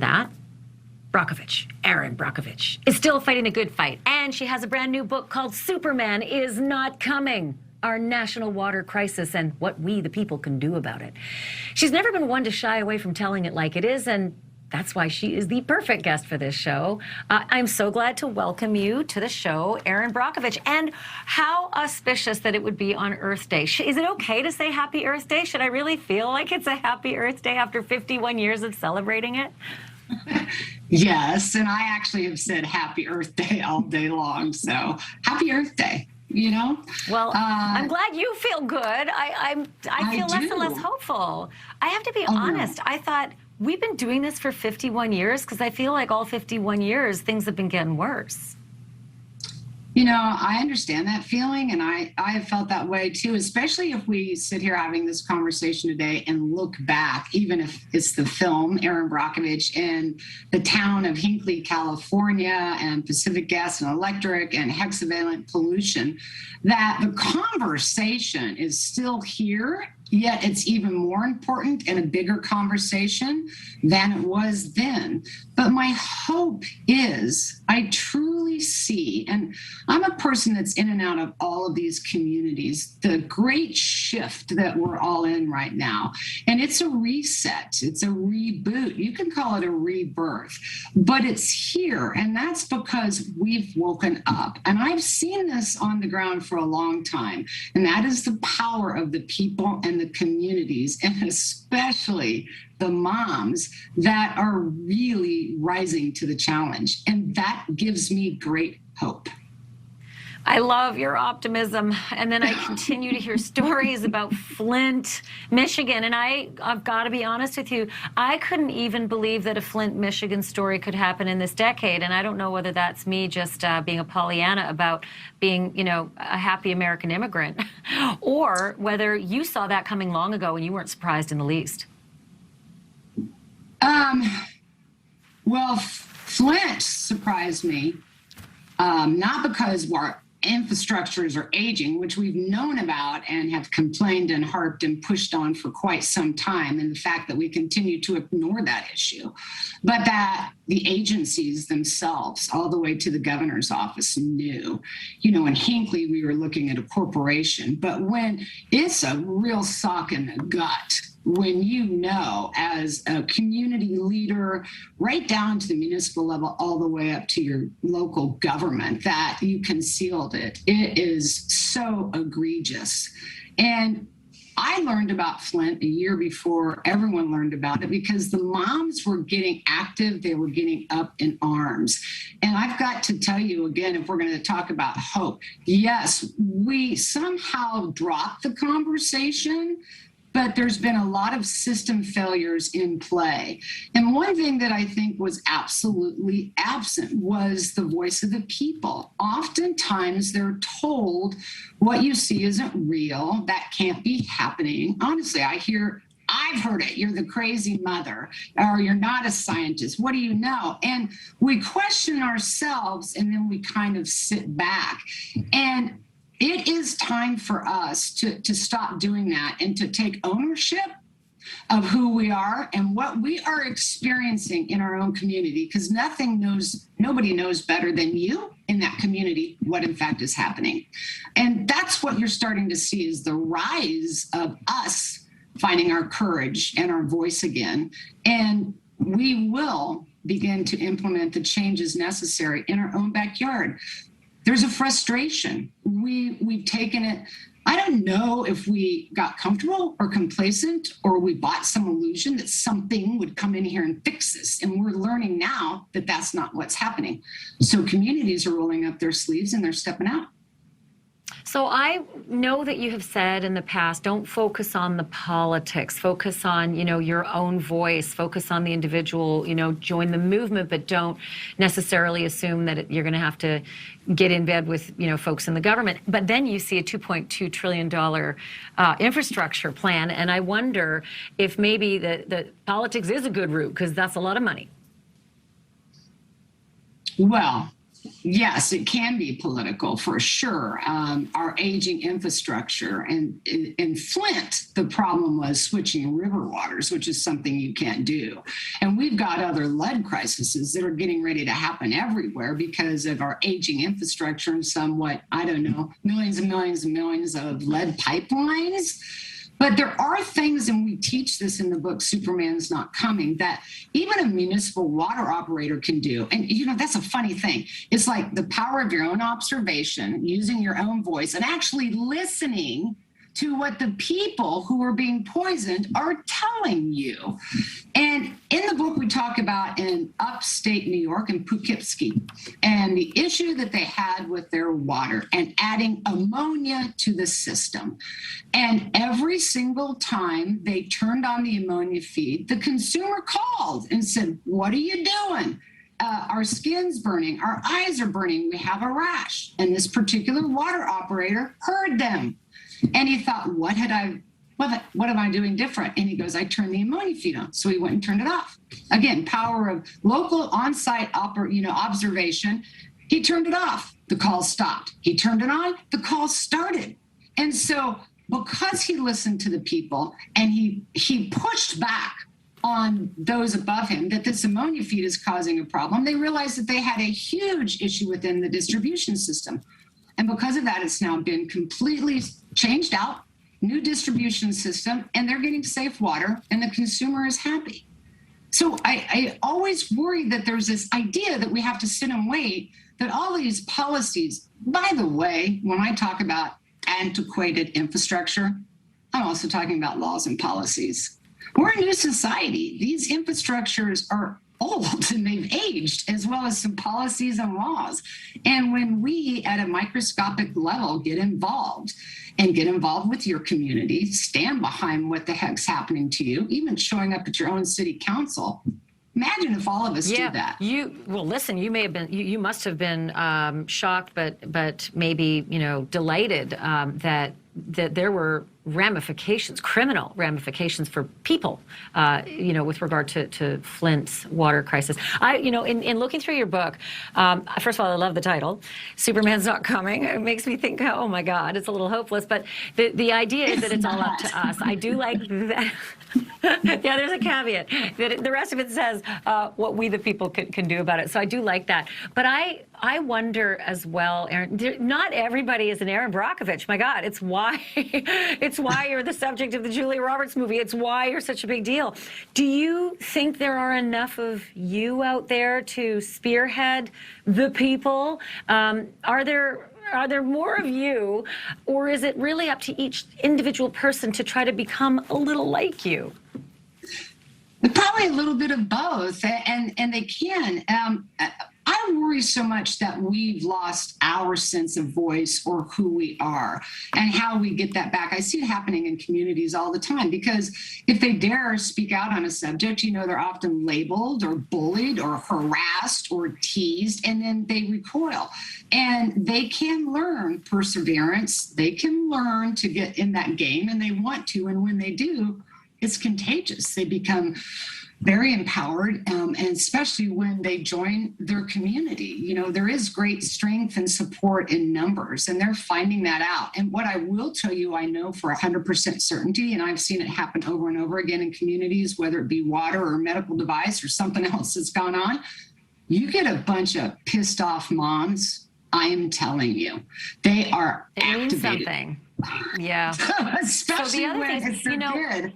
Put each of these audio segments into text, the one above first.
that, Brockovich, Erin Brockovich, is still fighting a good fight. And she has a brand new book called Superman Is Not Coming: Our National Water Crisis and What We the People Can Do About It. She's never been one to shy away from telling it like it is, and that's why she is the perfect guest for this show. I'm so glad to welcome you to the show, Erin Brockovich. And how auspicious that it would be on Earth Day. Is it okay to say Happy Earth Day? Should I really feel like it's a Happy Earth Day after 51 years of celebrating it? Yes, and I actually have said Happy Earth Day all day long. So Happy Earth Day, you know? Well, I'm glad you feel good. I feel less and less hopeful. I have to be honest. No. I thought we've been doing this for 51 years because I feel like all 51 years things have been getting worse. You know, I understand that feeling, and I have felt that way too, especially if we sit here having this conversation today and look back, even if it's the film Erin Brockovich in the town of Hinckley, California, and Pacific Gas and Electric and hexavalent pollution, that the conversation is still here. Yet it's even more important and a bigger conversation than it was then. But my hope is I truly see, and I'm a person that's in and out of all of these communities, the great shift that we're all in right now. And it's a reset, it's a reboot. You can call it a rebirth, but it's here. And that's because we've woken up. And I've seen this on the ground for a long time. And that is the power of the people and the communities, and especially the moms that are really rising to the challenge. And that gives me great hope. I love your optimism. And then I continue to hear stories about Flint, Michigan. And I've got to be honest with you, I couldn't even believe that a Flint, Michigan story could happen in this decade. And I don't know whether that's me just being a Pollyanna about being, you know, a happy American immigrant, or whether you saw that coming long ago and you weren't surprised in the least. Well, Flint surprised me, not because our infrastructures are aging, which we've known about and have complained and harped and pushed on for quite some time, and the fact that we continue to ignore that issue, but that the agencies themselves, all the way to the governor's office, knew. You know, in Hinckley, we were looking at a corporation, but when it's a real sock in the gut, when you know as a community leader, right down to the municipal level, all the way up to your local government, that you concealed it, it is so egregious. And I learned about Flint a year before everyone learned about it because the moms were getting active, they were getting up in arms. And I've got to tell you again, if we're going to talk about hope, yes, we somehow dropped the conversation, but there's been a lot of system failures in play. And one thing that I think was absolutely absent was the voice of the people. Oftentimes they're told what you see isn't real, that can't be happening. Honestly, I've heard it, you're the crazy mother, or you're not a scientist, what do you know? And we question ourselves, and then we kind of sit back. And it is time for us to stop doing that and to take ownership of who we are and what we are experiencing in our own community, because nobody knows better than you in that community what in fact is happening. And that's what you're starting to see, is the rise of us finding our courage and our voice again. And we will begin to implement the changes necessary in our own backyard. There's a frustration. We've taken it. I don't know if we got comfortable or complacent, or we bought some illusion that something would come in here and fix this. And we're learning now that that's not what's happening. So communities are rolling up their sleeves and they're stepping out. So I know that you have said in the past, don't focus on the politics, focus on, you know, your own voice, focus on the individual, you know, join the movement, but don't necessarily assume that you're going to have to get in bed with, you know, folks in the government. But then you see a $2.2 trillion infrastructure plan. And I wonder if maybe the politics is a good route, because that's a lot of money. Well, Yes, it can be political for sure. Our aging infrastructure and in Flint, the problem was switching river waters, which is something you can't do. And we've got other lead crises that are getting ready to happen everywhere because of our aging infrastructure and somewhat, I don't know, millions and millions and millions of lead pipelines. But there are things, and we teach this in the book, Superman's Not Coming, that even a municipal water operator can do. And, that's a funny thing. It's like the power of your own observation, using your own voice, and actually listening to what the people who are being poisoned are telling you. And in the book, we talk about in upstate New York in Poughkeepsie and the issue that they had with their water and adding ammonia to the system. And every single time they turned on the ammonia feed, the consumer called and said, "What are you doing? Our skin's burning, our eyes are burning, we have a rash." And this particular water operator heard them. And he thought, what am I doing different? And he goes, "I turned the ammonia feed on." So he went and turned it off. Again, power of local on-site observation. He turned it off. The call stopped. He turned it on. The call started. And so because he listened to the people and he pushed back on those above him that this ammonia feed is causing a problem, they realized that they had a huge issue within the distribution system. And because of that, it's now been completely changed out, new distribution system, and they're getting safe water, and the consumer is happy. So I always worry that there's this idea that we have to sit and wait, that all these policies, by the way, when I talk about antiquated infrastructure, I'm also talking about laws and policies. We're a new society. These infrastructures are old and they've aged, as well as some policies and laws. And when we at a microscopic level get involved with your community, stand behind what the heck's happening to you, even showing up at your own city council. Imagine if all of us did that. Listen, you must have been shocked, but maybe, delighted that there were criminal ramifications for people, with regard to Flint's water crisis. In looking through your book, first of all, I love the title, Superman's Not Coming. It makes me think, oh my God, it's a little hopeless, but the idea is that it's all up to us. I do like that. Yeah, there's a caveat. The rest of it says what we the people can do about it. So I do like that. But I wonder as well, Erin, not everybody is an Erin Brockovich. My God, it's why you're the subject of the Julia Roberts movie. It's why you're such a big deal. Do you think there are enough of you out there to spearhead the people? Are there more of you, or is it really up to each individual person to try to become a little like you? Probably a little bit of both, and they can. I worry so much that we've lost our sense of voice or who we are and how we get that back. I see it happening in communities all the time, because if they dare speak out on a subject, they're often labeled or bullied or harassed or teased, and then they recoil. And they can learn perseverance. They can learn to get in that game, and they want to. And when they do, it's contagious. They become very empowered, and especially when they join their community. There is great strength and support in numbers, and they're finding that out. And what I will tell you, I know for 100% certainty, and I've seen it happen over and over again in communities, whether it be water or medical device or something else that's gone on, you get a bunch of pissed off moms. I am telling you, they are activated. Means something. Yeah. Especially when it's their kid.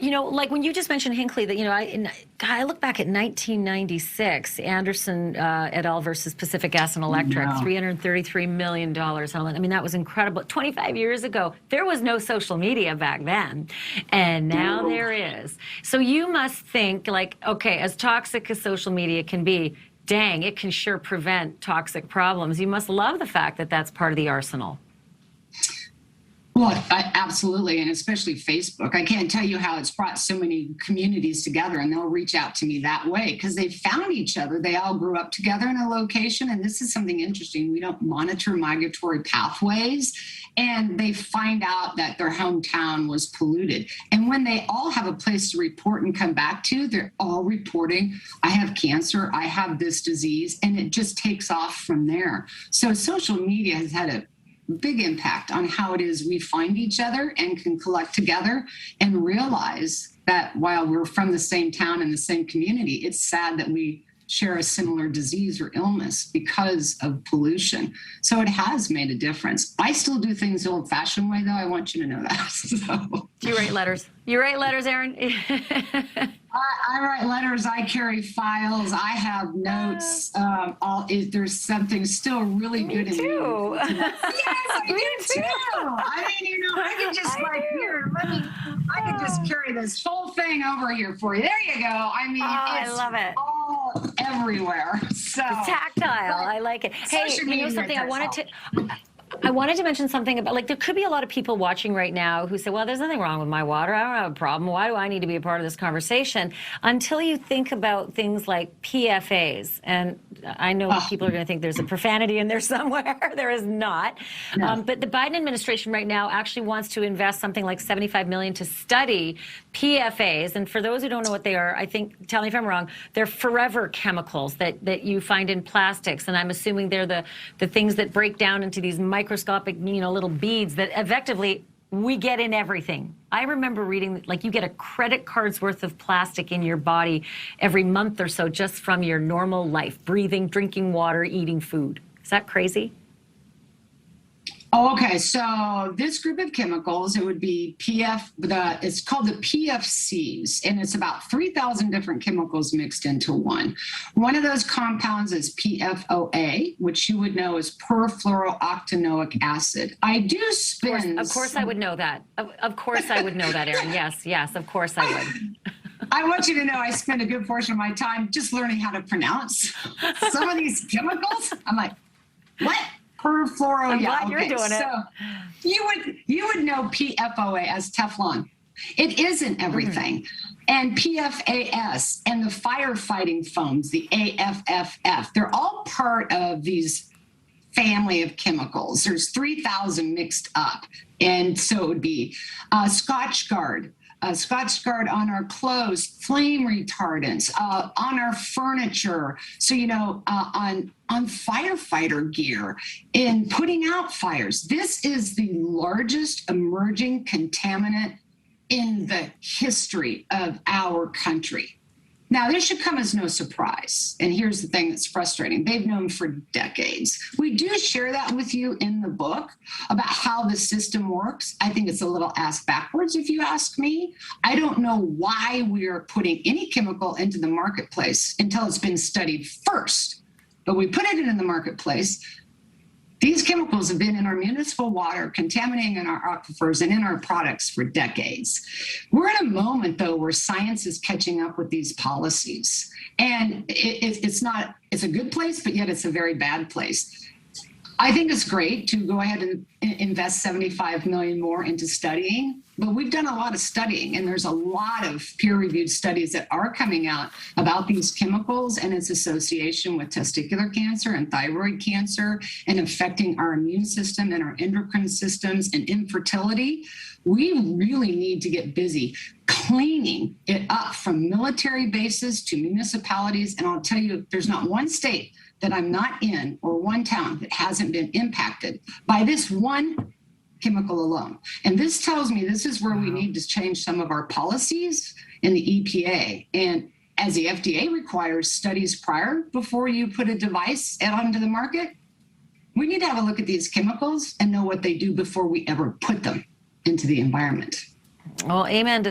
Like when you just mentioned Hinckley, that, I look back at 1996, Anderson et al. Versus Pacific Gas and Electric, $333 million settlement. I mean, that was incredible. 25 years ago, there was no social media back then, and now there is. So you must think, okay, as toxic as social media can be, dang, it can sure prevent toxic problems. You must love the fact that that's part of the arsenal. Well, absolutely, and especially Facebook. I can't tell you how it's brought so many communities together, and they'll reach out to me that way because they found each other. They all grew up together in a location, and this is something interesting. We don't monitor migratory pathways, and they find out that their hometown was polluted. And when they all have a place to report and come back to, they're all reporting, I have cancer, I have this disease, and it just takes off from there. So social media has had a big impact on how it is we find each other and can collect together and realize that while we're from the same town and the same community, it's sad that we share a similar disease or illness because of pollution. So it has made a difference. I still do things the old-fashioned way, though. I want you to know that. So. Do you write letters? You write letters, Erin? I write letters. I carry files. I have notes. There's something still really good in me. Yes, I do too. I mean, I can just I can just carry this whole thing over here for you. There you go. I mean, I love it. All everywhere. So tactile. I like it. Hey, you know something? I wanted to mention something about, there could be a lot of people watching right now who say, well, there's nothing wrong with my water. I don't have a problem. Why do I need to be a part of this conversation? Until you think about things like PFAs. And I know people are going to think there's a profanity in there somewhere. There is not. No. But the Biden administration right now actually wants to invest something like $75 million to study PFAs. And for those who don't know what they are, I think, tell me if I'm wrong, they're forever chemicals that you find in plastics. And I'm assuming they're the things that break down into these microscopic, little beads that effectively we get in everything. I remember reading, you get a credit card's worth of plastic in your body every month or so just from your normal life, breathing, drinking water, eating food. Is that crazy? Oh, okay, so this group of chemicals, it would be it's called the PFCs, and it's about 3,000 different chemicals mixed into one. One of those compounds is PFOA, which you would know is perfluorooctanoic acid. I do spend... Of course I would know that. Of course I would know that, Erin. Yes, of course I would. I want you to know I spend a good portion of my time just learning how to pronounce some of these chemicals. I'm like, what? Perfluoro. I'm glad you're doing it. So you would know PFOA as Teflon. It isn't everything. And PFAS and the firefighting foams, the AFFF, they're all part of these family of chemicals. There's 3,000 mixed up. And so it would be Scotch Guard on our clothes, flame retardants, on our furniture. So, on firefighter gear, in putting out fires. This is the largest emerging contaminant in the history of our country. Now, this should come as no surprise. And here's the thing that's frustrating. They've known for decades. We do share that with you in the book about how the system works. I think it's a little ass backwards, if you ask me. I don't know why we are putting any chemical into the marketplace until it's been studied first. But we put it in the marketplace. These chemicals have been in our municipal water, contaminating in our aquifers and in our products for decades. We're in a moment, though, where science is catching up with these policies. And it's a good place, but yet it's a very bad place. I think it's great to go ahead and invest $75 million more into studying, but we've done a lot of studying, and there's a lot of peer-reviewed studies that are coming out about these chemicals and its association with testicular cancer and thyroid cancer and affecting our immune system and our endocrine systems and infertility. We really need to get busy cleaning it up from military bases to municipalities. And I'll tell you, there's not one state that I'm not in or one town that hasn't been impacted by this one chemical alone. And this tells me this is where we need to change some of our policies in the EPA. And as the FDA requires studies prior before you put a device out onto the market, we need to have a look at these chemicals and know what they do before we ever put them into the environment. Well, amen to